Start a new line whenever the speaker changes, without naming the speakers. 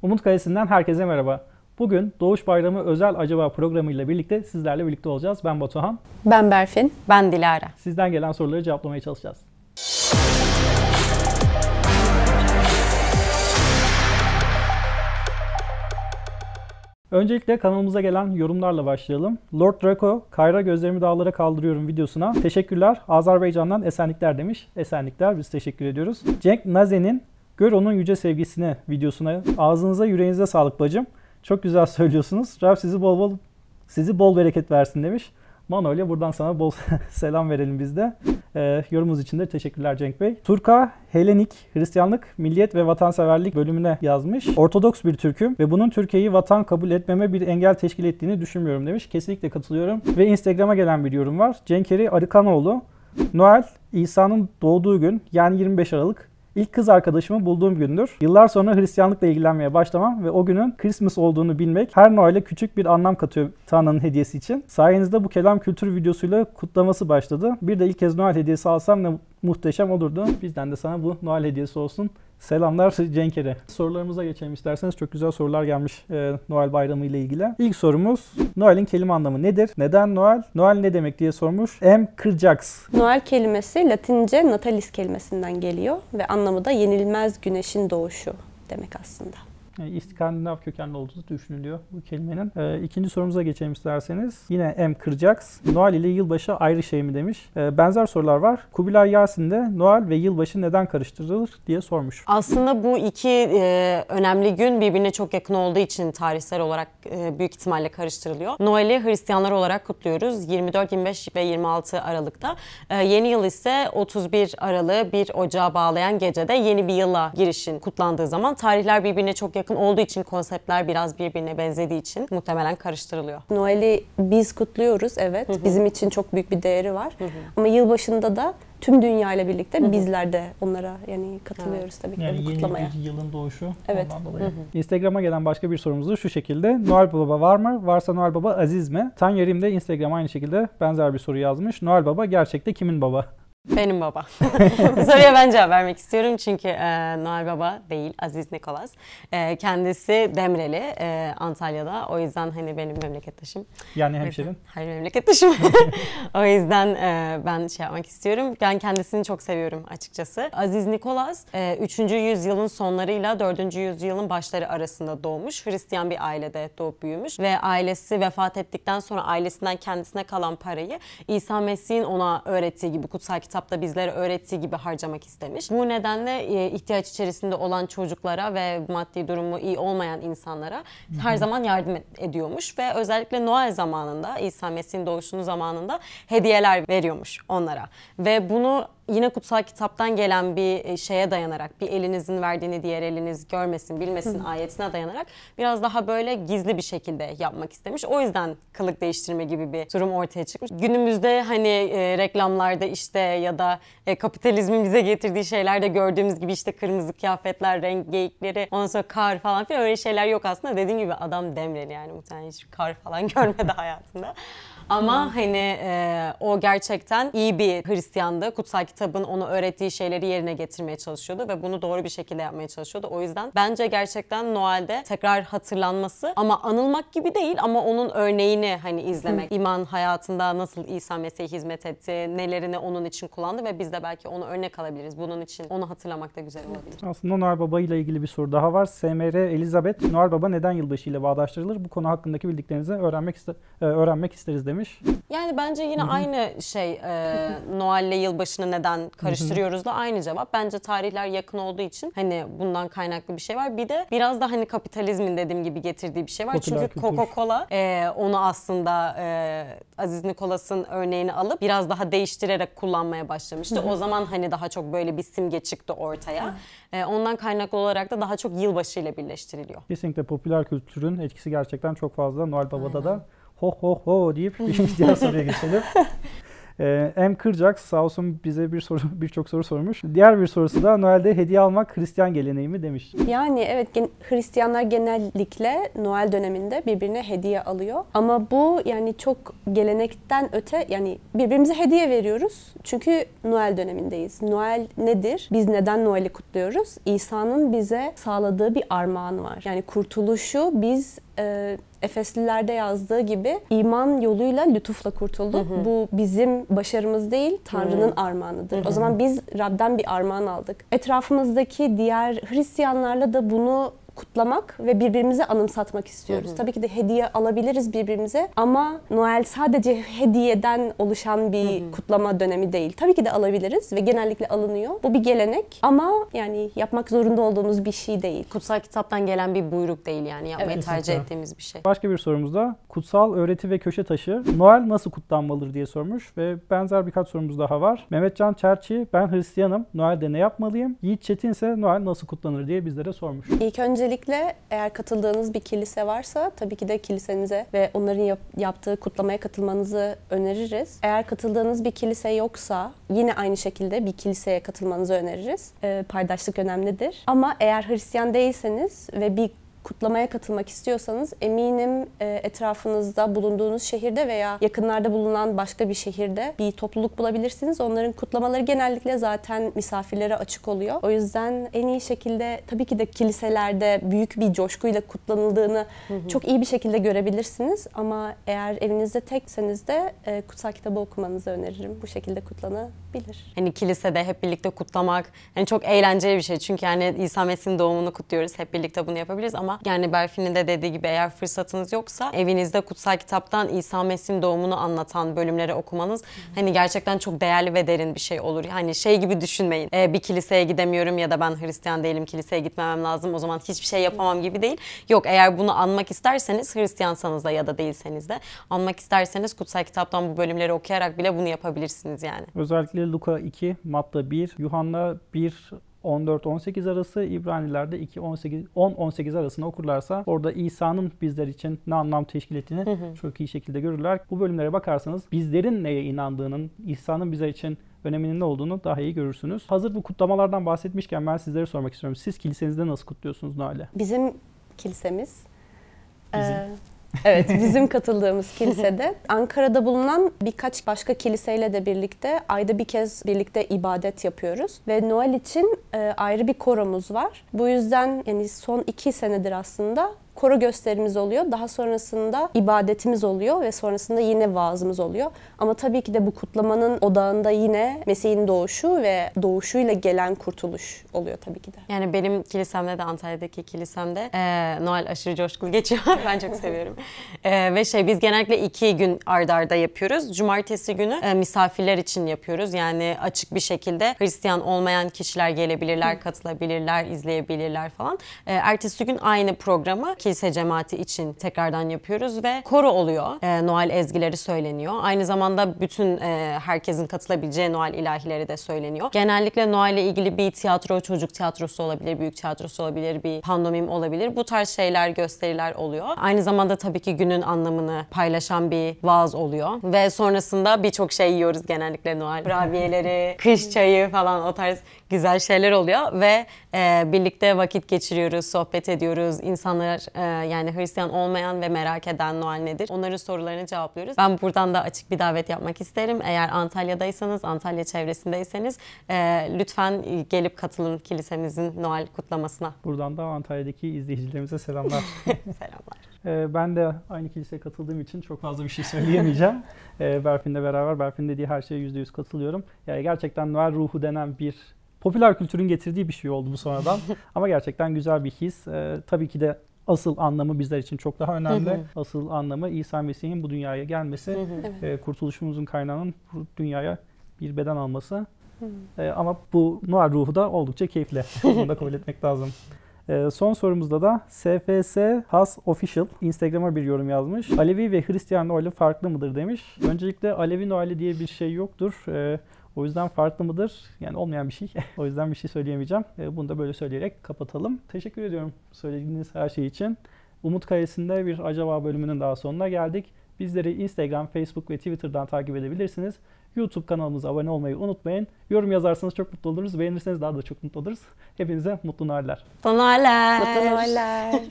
Umut Kalesi'nden herkese merhaba. Bugün Doğuş Bayramı özel acaba programıyla birlikte sizlerle birlikte olacağız. Ben Batuhan.
Ben Berfin.
Ben Dilara.
Sizden gelen soruları cevaplamaya çalışacağız. Öncelikle kanalımıza gelen yorumlarla başlayalım. Lord Draco, Kayra gözlerimi dağlara kaldırıyorum videosuna teşekkürler. Azerbaycan'dan esenlikler demiş. Esenlikler, biz teşekkür ediyoruz. Cenk Naze'nin Gör Onun Yüce Sevgisini videosuna ağzınıza yüreğinize sağlık bacım. Çok güzel söylüyorsunuz. Rab sizi bol bereket versin demiş. Manolya buradan sana bol selam verelim biz de. Yorumunuz için de teşekkürler Cenk Bey. Turka Helenik Hristiyanlık, Milliyet ve Vatanseverlik bölümüne yazmış. Ortodoks bir Türk'üm ve bunun Türkiye'yi vatan kabul etmeme bir engel teşkil ettiğini düşünmüyorum demiş. Kesinlikle katılıyorum. Ve Instagram'a gelen bir yorum var. Cenkeri Arıkanoğlu, Noel, İsa'nın doğduğu gün yani 25 Aralık. İlk kız arkadaşımı bulduğum gündür. Yıllar sonra Hristiyanlıkla ilgilenmeye başlamam ve o günün Christmas olduğunu bilmek her Noel'e küçük bir anlam katıyor Tanrı'nın hediyesi için. Sayenizde bu kelam kültür videosuyla kutlaması başladı. Bir de ilk kez Noel hediyesi alsam ne muhteşem olurdu. Bizden de sana bu Noel hediyesi olsun. Selamlar Cenkere. Sorularımıza geçelim isterseniz. Çok güzel sorular gelmiş Noel Bayramı ile ilgili. İlk sorumuz Noel'in kelime anlamı nedir? Neden Noel? Noel ne demek diye sormuş. M. Kırcax.
Noel kelimesi Latince natalis kelimesinden geliyor ve anlamı da yenilmez güneşin doğuşu demek aslında.
İskandinav kökenli olduğu düşünülüyor bu kelimenin. İkinci sorumuza geçelim isterseniz. Yine M. Kırcax. Noel ile yılbaşı ayrı şey mi demiş. Benzer sorular var. Kubilay Yasin de Noel ve yılbaşı neden karıştırılır diye sormuş.
Aslında bu iki önemli gün birbirine çok yakın olduğu için tarihsel olarak büyük ihtimalle karıştırılıyor. Noel'i Hristiyanlar olarak kutluyoruz. 24, 25 ve 26 Aralık'ta. Yeni yıl ise 31 Aralık'ı 1 Ocağa bağlayan gecede yeni bir yıla girişin kutlandığı zaman tarihler birbirine çok yakın olduğu için konseptler biraz birbirine benzediği için muhtemelen karıştırılıyor.
Noel'i biz kutluyoruz, evet. Bizim için çok büyük bir değeri var. Ama yılbaşında da tüm dünya ile birlikte bizler de onlara katılıyoruz tabii ki
yani
bu kutlamaya.
Yeni bir yılın doğuşu.
Evet.
Ondan dolayı. Instagram'a gelen başka bir sorumuz da şu şekilde. Noel Baba var mı? Varsa Noel Baba aziz mi? Tanyerim de Instagram aynı şekilde benzer bir soru yazmış. Noel Baba gerçekte kimin baba?
Benim baba. Bu soruya ben cevap vermek istiyorum çünkü Noel Baba değil, Aziz Nikolas. Kendisi Demreli, Antalya'da. O yüzden hani benim memlektaşım.
Yani hemşerin.
Hayır, memlektaşım. O yüzden ben şey yapmak istiyorum. Ben kendisini çok seviyorum açıkçası. Aziz Nikolas 3. yüzyılın sonlarıyla 4. yüzyılın başları arasında doğmuş. Hristiyan bir ailede doğup büyümüş ve ailesi vefat ettikten sonra ailesinden kendisine kalan parayı İsa Mesih'in ona öğrettiği gibi, kutsal kitapta bizlere öğrettiği gibi harcamak istemiş. Bu nedenle ihtiyaç içerisinde olan çocuklara ve maddi durumu iyi olmayan insanlara her zaman yardım ediyormuş ve özellikle Noel zamanında, İsa Mesih'in doğuşunun zamanında hediyeler veriyormuş onlara. Ve bunu yine kutsal kitaptan gelen bir şeye dayanarak, bir elinizin verdiğini diğer eliniz görmesin, bilmesin ayetine dayanarak biraz daha böyle gizli bir şekilde yapmak istemiş. O yüzden kılık değiştirme gibi bir durum ortaya çıkmış. Günümüzde hani reklamlarda işte ya da kapitalizmin bize getirdiği şeylerde gördüğümüz gibi işte kırmızı kıyafetler, renk geyikleri, ondan sonra kar falan filan öyle şeyler yok aslında. Dediğim gibi adam Demreli yani muhtemelen hiç kar falan görmedi hayatında. Ama hani o gerçekten iyi bir Hristiyandı. Kutsal kitabın ona öğrettiği şeyleri yerine getirmeye çalışıyordu ve bunu doğru bir şekilde yapmaya çalışıyordu. O yüzden bence gerçekten Noel'de tekrar hatırlanması ama anılmak gibi değil ama onun örneğini hani izlemek. İman hayatında nasıl İsa Mesih'e hizmet etti, nelerini onun için kullandı ve biz de belki onu örnek alabiliriz. Bunun için onu hatırlamak da güzel olabilir.
Aslında Noel Baba ile ilgili bir soru daha var. SMR Elizabeth, Noel Baba neden yılbaşı ile bağdaştırılır? Bu konu hakkındaki bildiklerinizi öğrenmek isteriz demiş.
Yani bence yine aynı şey Noel ile yılbaşını neden karıştırıyoruz da aynı cevap. Bence tarihler yakın olduğu için hani bundan kaynaklı bir şey var. Bir de biraz da hani kapitalizmin dediğim gibi getirdiği bir şey var.
Popüler
Çünkü Coca-Cola onu aslında Aziz Nikolas'ın örneğini alıp biraz daha değiştirerek kullanmaya başlamıştı. O zaman hani daha çok böyle bir simge çıktı ortaya. Ondan kaynaklı olarak da daha çok yılbaşı ile birleştiriliyor.
Kesinlikle popüler kültürün etkisi gerçekten çok fazla. Noel Baba'da da ho ho ho deyip diğer soruya geçelim. M. Kırcak sağ olsun bize birçok soru sormuş. Diğer bir sorusu da Noel'de hediye almak Hristiyan geleneği mi demiş.
Yani evet, Hristiyanlar genellikle Noel döneminde birbirine hediye alıyor. Ama bu yani çok gelenekten öte, yani birbirimize hediye veriyoruz. Çünkü Noel dönemindeyiz. Noel nedir? Biz neden Noel'i kutluyoruz? İsa'nın bize sağladığı bir armağan var. Yani kurtuluşu biz Efeslilerde yazdığı gibi iman yoluyla lütufla kurtulduk. Bu bizim başarımız değil, Tanrı'nın armağanıdır. O zaman biz Rab'den bir armağan aldık. Etrafımızdaki diğer Hristiyanlarla da bunu kutlamak ve birbirimize anımsatmak istiyoruz. Tabii ki de hediye alabiliriz birbirimize ama Noel sadece hediyeden oluşan bir kutlama dönemi değil. Tabii ki de alabiliriz ve genellikle alınıyor. Bu bir gelenek ama yani yapmak zorunda olduğumuz bir şey değil.
Kutsal kitaptan gelen bir buyruk değil yani yapmayı
Evet.
tercih ettiğimiz bir şey.
Başka bir sorumuz da kutsal öğreti ve köşe taşı Noel nasıl kutlanmalıdır diye sormuş ve benzer birkaç sorumuz daha var. Mehmetcan Çerçi, ben Hristiyanım, Noel'de ne yapmalıyım? Yiğit Çetin ise Noel nasıl kutlanır diye bizlere sormuş.
İlk öncelikle eğer katıldığınız bir kilise varsa tabii ki de kilisenize ve onların yaptığı kutlamaya katılmanızı öneririz. Eğer katıldığınız bir kilise yoksa yine aynı şekilde bir kiliseye katılmanızı öneririz. Paydaşlık önemlidir. Ama eğer Hristiyan değilseniz ve bir kutlamaya katılmak istiyorsanız eminim etrafınızda bulunduğunuz şehirde veya yakınlarda bulunan başka bir şehirde bir topluluk bulabilirsiniz. Onların kutlamaları genellikle zaten misafirlere açık oluyor. O yüzden en iyi şekilde tabii ki de kiliselerde büyük bir coşkuyla kutlanıldığını çok iyi bir şekilde görebilirsiniz. Ama eğer evinizde tekseniz de kutsal kitabı okumanızı öneririm. Bu şekilde kutlanabilir.
Hani kilisede hep birlikte kutlamak hani çok eğlenceli bir şey. Çünkü yani İsa Mesih'in doğumunu kutluyoruz. Hep birlikte bunu yapabiliriz ama yani Berfin'in de dediği gibi eğer fırsatınız yoksa evinizde kutsal kitaptan İsa Mesih'in doğumunu anlatan bölümleri okumanız hani gerçekten çok değerli ve derin bir şey olur. Hani şey gibi düşünmeyin. Bir kiliseye gidemiyorum ya da ben Hristiyan değilim, kiliseye gitmemem lazım, o zaman hiçbir şey yapamam gibi değil. Yok, eğer bunu anmak isterseniz, Hristiyansanız da ya da değilseniz de anmak isterseniz kutsal kitaptan bu bölümleri okuyarak bile bunu yapabilirsiniz yani.
Özellikle Luka 2, Matta 1, Yuhanna 1, 14-18 arası, İbranilerde 10-18 arasını okurlarsa orada İsa'nın bizler için ne anlam teşkil ettiğini çok iyi şekilde görürler. Bu bölümlere bakarsanız bizlerin neye inandığının, İsa'nın bizler için öneminin ne olduğunu daha iyi görürsünüz. Hazır bu kutlamalardan bahsetmişken ben sizlere sormak istiyorum. Siz kilisenizde nasıl kutluyorsunuz Noel'i?
Bizim kilisemiz evet, bizim katıldığımız kilisede Ankara'da bulunan birkaç başka kiliseyle de birlikte ayda bir kez birlikte ibadet yapıyoruz. Ve Noel için ayrı bir koromuz var. Bu yüzden yani son 2 senedir aslında koro gösterimiz oluyor. Daha sonrasında ibadetimiz oluyor ve sonrasında yine vaazımız oluyor. Ama tabii ki de bu kutlamanın odağında yine Mesih'in doğuşu ve doğuşuyla gelen kurtuluş oluyor tabii ki de.
Yani benim kilisemde de, Antalya'daki kilisemde Noel aşırı coşkulu geçiyor. Ben çok seviyorum. Ve biz genellikle 2 gün arda arda yapıyoruz. Cumartesi günü misafirler için yapıyoruz. Yani açık bir şekilde Hristiyan olmayan kişiler gelebilirler, katılabilirler, izleyebilirler falan. Ertesi gün aynı programı kilise cemaati için tekrardan yapıyoruz ve koro oluyor. Noel ezgileri söyleniyor. Aynı zamanda bütün herkesin katılabileceği Noel ilahileri de söyleniyor. Genellikle Noel ile ilgili bir tiyatro, çocuk tiyatrosu olabilir, büyük tiyatrosu olabilir, bir pandomim olabilir. Bu tarz şeyler, gösteriler oluyor. Aynı zamanda tabii ki günün anlamını paylaşan bir vaaz oluyor. Ve sonrasında birçok şey yiyoruz genellikle Noel. Kurabiyeleri, kış çayı falan, o tarz güzel şeyler oluyor ve birlikte vakit geçiriyoruz, sohbet ediyoruz. İnsanlar yani Hristiyan olmayan ve merak eden Noel nedir? Onların sorularını cevaplıyoruz. Ben buradan da açık bir davet yapmak isterim. Eğer Antalya'daysanız, Antalya çevresindeyseniz lütfen gelip katılın kilisemizin Noel kutlamasına.
Buradan da Antalya'daki izleyicilerimize selamlar.
Selamlar.
Ben de aynı kiliseye katıldığım için çok fazla bir şey söyleyemeyeceğim. Berfin'le beraber, Berfin dediği her şeye %100 katılıyorum. Yani gerçekten Noel ruhu denen bir popüler kültürün getirdiği bir şey oldu bu sonradan. Ama gerçekten güzel bir his. Tabii ki de asıl anlamı bizler için çok daha önemli. Asıl anlamı İsa Mesih'in bu dünyaya gelmesi, kurtuluşumuzun kaynağının bu dünyaya bir beden alması. Ama bu Noel ruhu da oldukça keyifli. Bunu da kabul etmek lazım. Son sorumuzda da SFS Has Official Instagram'a bir yorum yazmış. Alevi ve Hristiyan Noel'i farklı mıdır demiş. Öncelikle Alevi Noel'i diye bir şey yoktur. O yüzden farklı mıdır? Yani olmayan bir şey. O yüzden bir şey söyleyemeyeceğim. Bunu da böyle söyleyerek kapatalım. Teşekkür ediyorum söylediğiniz her şey için. Umut Kalesi'nde bir Acaba bölümünün daha sonuna geldik. Bizleri Instagram, Facebook ve Twitter'dan takip edebilirsiniz. YouTube kanalımıza abone olmayı unutmayın. Yorum yazarsanız çok mutlu oluruz. Beğenirseniz daha da çok mutlu oluruz. Hepinize mutlu Noeller.
Mutlu Noeller.
Mutlu Noeller.